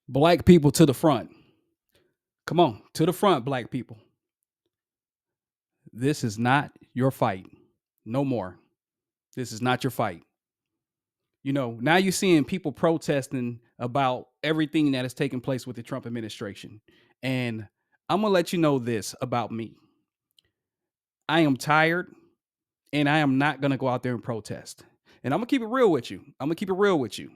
Black people to the front. Come on, to the front, black people. This is not your fight. No more. This is not your fight. Now you're seeing people protesting about everything that is taking place with the Trump administration. And I'm going to let you know this about me. I am tired and I am not going to go out there and protest. And I'm going to keep it real with you. I'm going to keep it real with you.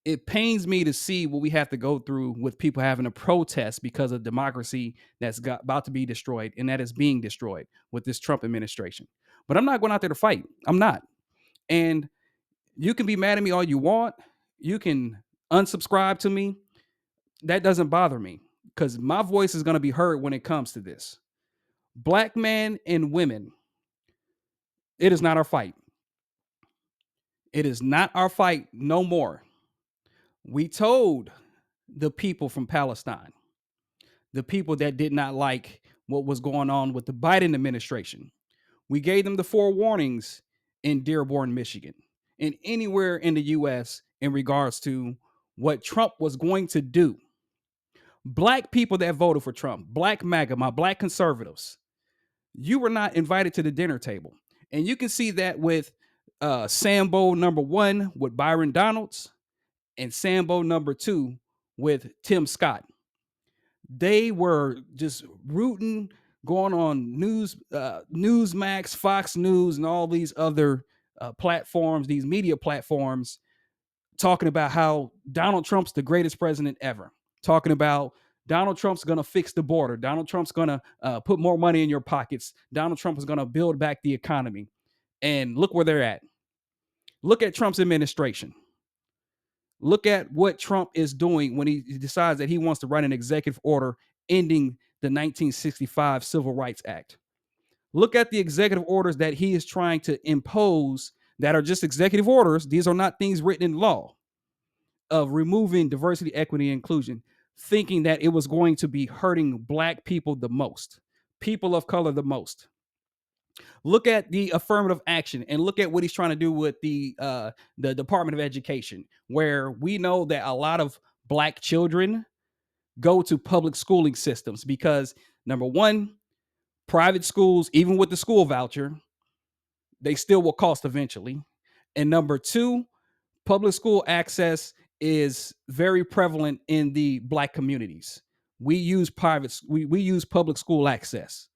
It pains me to see what we have to go through with people having to protest because of democracy about to be destroyed and that is being destroyed with this Trump administration. But I'm not going out there to fight. I'm not. And you can be mad at me all you want. You can unsubscribe to me. That doesn't bother me because my voice is going to be heard when it comes to this. Black men and women, it is not our fight. It is not our fight no more. We told the people from Palestine, the people that did not like what was going on with the Biden administration, we gave them the forewarnings in Dearborn, Michigan, and anywhere in the US in regards to what Trump was going to do. Black people that voted for Trump, black MAGA, my black conservatives, you were not invited to the dinner table. And you can see that with Sambo number one with Byron Donalds and Sambo number two with Tim Scott. They were just rooting, going on Newsmax, Fox News, and all these other platforms, these media platforms, talking about how Donald Trump's the greatest president ever. Talking about Donald Trump's going to fix the border. Donald Trump's going to put more money in your pockets. Donald Trump is going to build back the economy. And look where they're at. Look at Trump's administration. Look at what Trump is doing when he decides that he wants to write an executive order ending the 1965 Civil Rights Act. Look at the executive orders that he is trying to impose that are just executive orders. These are not things written in law of removing diversity, equity, and inclusion, thinking that it was going to be hurting black people the most, people of color the most. Look at the affirmative action and look at what he's trying to do with the Department of Education, where we know that a lot of black children go to public schooling systems because number one, private schools, even with the school voucher, they still will cost eventually. And number two, public school access is very prevalent in the black communities. We use we use public school access.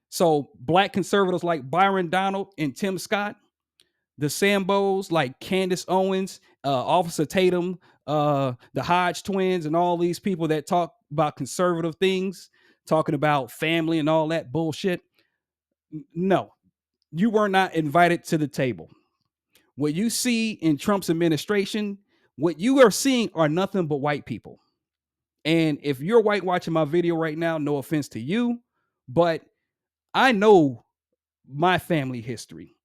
So black conservatives like Byron Donald and Tim Scott, the Sambos like Candace Owens, Officer Tatum, the Hodge twins, and all these people that talk about conservative things, talking about family and all that bullshit. No, you were not invited to the table. What you see in Trump's administration, what you are seeing are nothing but white people. And if you're white watching my video right now, no offense to you, but I know my family history.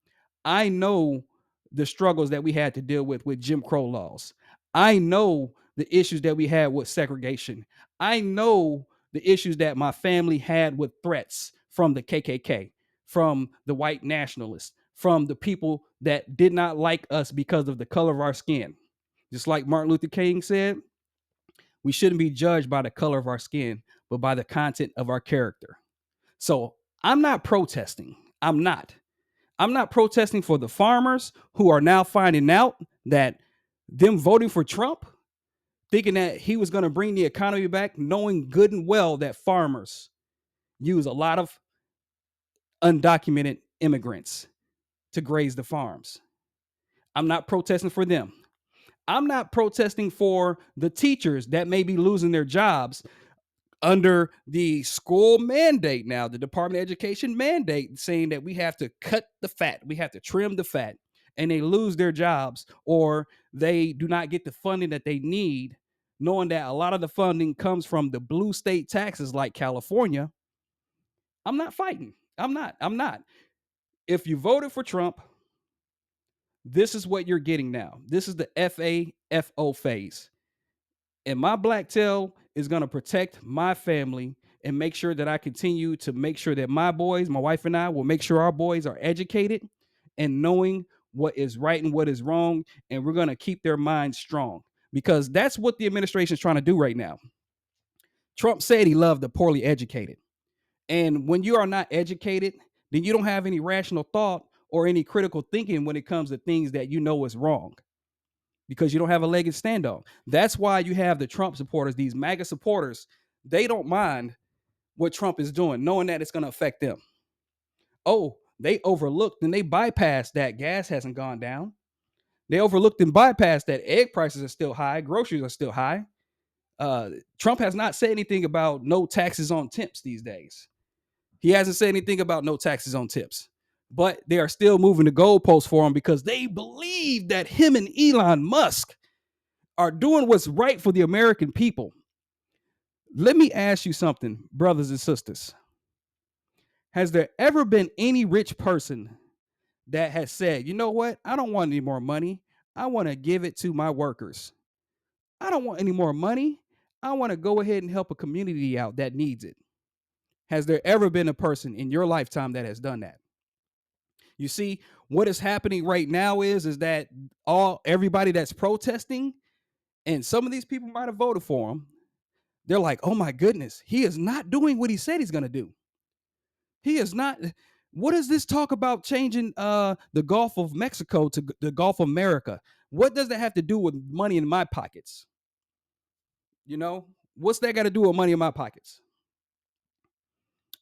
I know the struggles that we had to deal with Jim Crow laws. I know the issues that we had with segregation. I know the issues that my family had with threats from the KKK, from the white nationalists, from the people that did not like us because of the color of our skin. Just like Martin Luther King said, we shouldn't be judged by the color of our skin, but by the content of our character. So I'm not protesting. I'm not. I'm not protesting for the farmers who are now finding out that them voting for Trump, thinking that he was going to bring the economy back, knowing good and well that farmers use a lot of undocumented immigrants to graze the farms. I'm not protesting for them. I'm not protesting for the teachers that may be losing their jobs under the school mandate now, the Department of Education mandate saying that we have to cut the fat, we have to trim the fat, and they lose their jobs or they do not get the funding that they need, knowing that a lot of the funding comes from the blue state taxes like California. I'm not fighting. I'm not. I'm not. If you voted for Trump, this is what you're getting now. This is the FAFO phase. And my black tail is going to protect my family and make sure that I continue to make sure that my boys, my wife and I will make sure our boys are educated and knowing what is right and what is wrong. And we're going to keep their minds strong. because that's what the administration is trying to do right now. Trump said he loved the poorly educated. And when you are not educated, then you don't have any rational thought or any critical thinking when it comes to things that you know is wrong, because you don't have a leg to stand on. That's why you have the Trump supporters, these MAGA supporters. They don't mind what Trump is doing, knowing that it's going to affect them. Oh, they overlooked and they bypassed that gas hasn't gone down. They overlooked and bypassed that egg prices are still high, groceries are still high. Trump has not said anything about no taxes on tips these days. He hasn't said anything about no taxes on tips, but they are still moving the goalposts for him because they believe that him and Elon Musk are doing what's right for the American people. Let me ask you something, brothers and sisters. Has there ever been any rich person that has said, you know what? I don't want any more money. I want to give it to my workers. I don't want any more money. I want to go ahead and help a community out that needs it. Has there ever been a person in your lifetime that has done that? You see, what is happening right now is that everybody that's protesting, and some of these people might have voted for him, they're like, oh my goodness, he is not doing what he said he's going to do. He is not. What does this talk about changing the Gulf of Mexico to the Gulf of America? What does that have to do with money in my pockets? You know, what's that got to do with money in my pockets?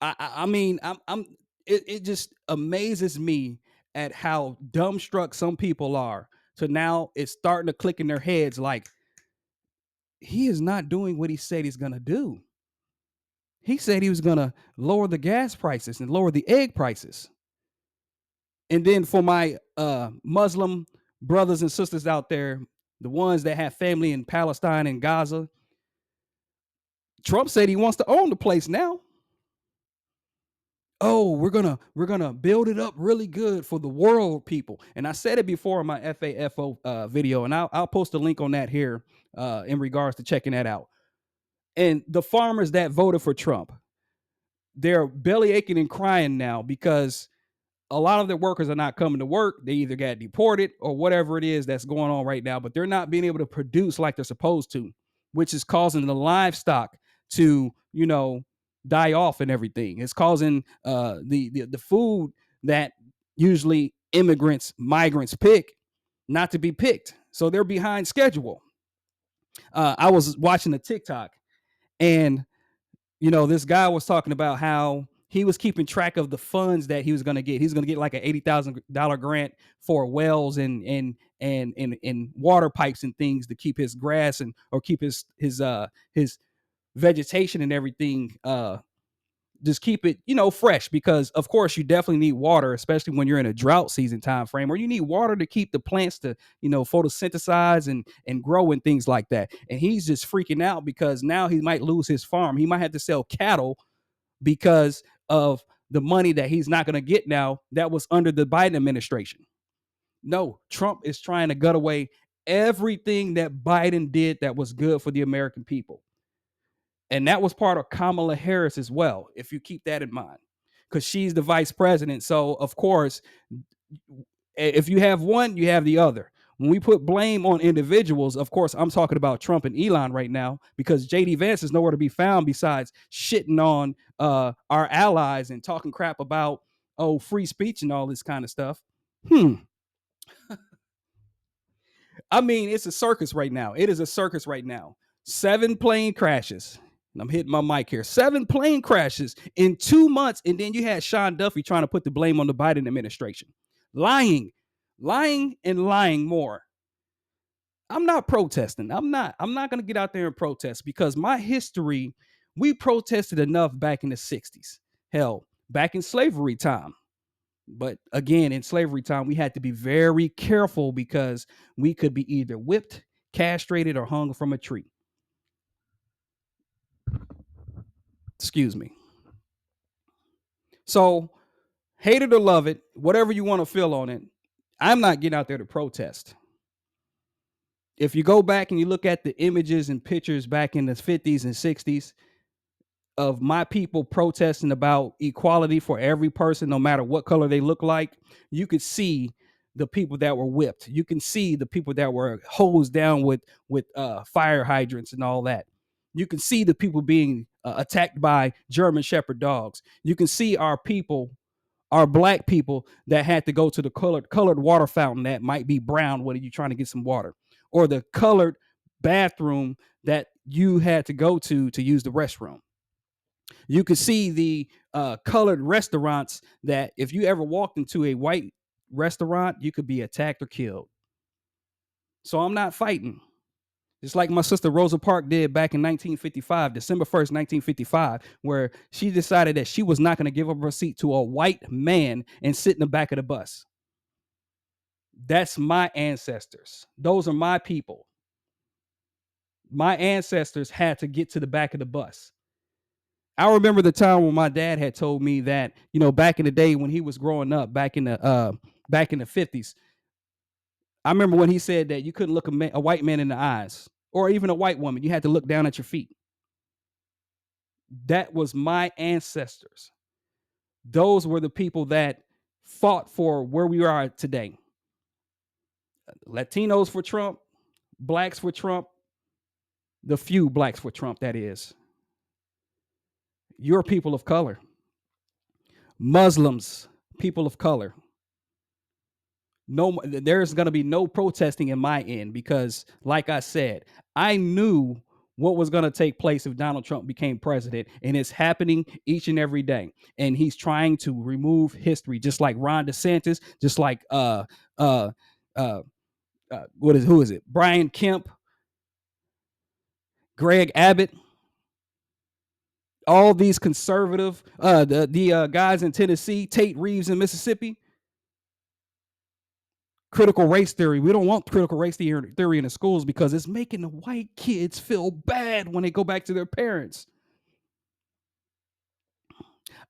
I mean, it just amazes me at how dumbstruck some people are. So now it's starting to click in their heads like, he is not doing what he said he's gonna do. He said he was gonna lower the gas prices and lower the egg prices. And then for my Muslim brothers and sisters out there, the ones that have family in Palestine and Gaza, Trump said he wants to own the place now. Oh, we're gonna build it up really good for the world people. And I said it before in my FAFO video, and I'll post a link on that here in regards to checking that out. And the farmers that voted for Trump, they're belly aching and crying now because a lot of their workers are not coming to work. They either got deported or whatever it is that's going on right now, but they're not being able to produce like they're supposed to, which is causing the livestock to, die off and everything. It's causing the food that usually migrants pick not to be picked. So they're behind schedule. I was watching a TikTok, and this guy was talking about how he was keeping track of the funds that he was going to get. He's going to get like an $80,000 grant for wells and water pipes and things to keep his grass or keep his vegetation and everything. Just keep it, fresh, because of course you definitely need water, especially when you're in a drought season time frame, or you need water to keep the plants to, photosynthesize and grow and things like that. And he's just freaking out because now he might lose his farm. He might have to sell cattle because of the money that he's not going to get now that was under the Biden administration. No, Trump is trying to gut away everything that Biden did that was good for the American people. And that was part of Kamala Harris as well, if you keep that in mind, because she's the vice president. So, of course, if you have one, you have the other. When we put blame on individuals, of course, I'm talking about Trump and Elon right now, because J.D. Vance is nowhere to be found besides shitting on our allies and talking crap about, free speech and all this kind of stuff. I mean, it's a circus right now. It is a circus right now. 7 plane crashes. I'm hitting my mic here. 7 plane crashes in 2 months. And then you had Sean Duffy trying to put the blame on the Biden administration. Lying and lying more. I'm not protesting. I'm not going to get out there and protest, because my history, we protested enough back in the 60s. Hell, back in slavery time. But again, in slavery time, we had to be very careful because we could be either whipped, castrated, or hung from a tree. Excuse me. So, hate it or love it, whatever you want to feel on it, I'm not getting out there to protest. If you go back and you look at the images and pictures back in the 50s and 60s of my people protesting about equality for every person, no matter what color they look like, you could see the people that were whipped. You can see the people that were hosed down with fire hydrants and all that. You can see the people being attacked by German Shepherd dogs. You can see our people, our black people that had to go to the colored water fountain that might be brown when you're trying to get some water, or the colored bathroom that you had to go to use the restroom. You could see the colored restaurants that if you ever walked into a white restaurant, you could be attacked or killed. So I'm not fighting. Just like my sister Rosa Parks did back in 1955, December 1st, 1955, where she decided that she was not going to give up her seat to a white man and sit in the back of the bus. That's my ancestors. Those are my people. My ancestors had to get to the back of the bus. I remember the time when my dad had told me that, back in the day when he was growing up, back in the 50s, I remember when he said that you couldn't look a white man in the eyes, or even a white woman. You had to look down at your feet. That was my ancestors. Those were the people that fought for where we are today. Latinos for Trump, blacks for Trump, the few blacks for Trump, that is. You're people of color. Muslims, people of color. No, there's going to be no protesting in my end because, like I said, I knew what was going to take place if Donald Trump became president, and it's happening each and every day. And he's trying to remove history, just like Ron DeSantis, just like who is it? Brian Kemp, Greg Abbott, all these conservative, the guys in Tennessee, Tate Reeves in Mississippi. Critical race theory. We don't want critical race theory in the schools because it's making the white kids feel bad when they go back to their parents.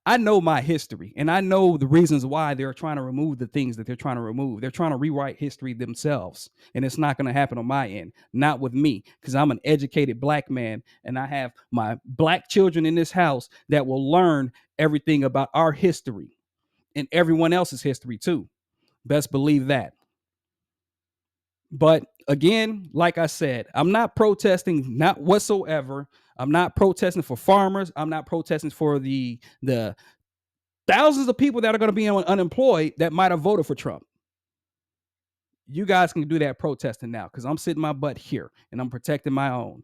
I know my history, and I know the reasons why they're trying to remove the things that they're trying to remove. They're trying to rewrite history themselves, and it's not going to happen on my end, not with me, because I'm an educated black man, and I have my black children in this house that will learn everything about our history and everyone else's history too. Best believe that. But again, like I said, I'm not protesting, not whatsoever. I'm not protesting for farmers. I'm not protesting for the thousands of people that are going to be unemployed that might have voted for Trump. You guys can do that protesting now because I'm sitting my butt here and I'm protecting my own.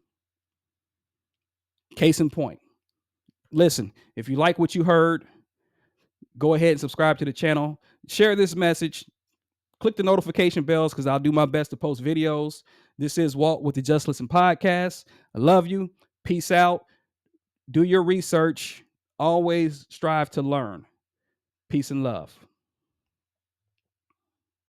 Case in point. Listen, if you like what you heard, go ahead and subscribe to the channel. Share this message. Click the notification bells because I'll do my best to post videos. This is Walt with the Just Listen podcast. I love you. Peace out. Do your research. Always strive to learn. Peace and love.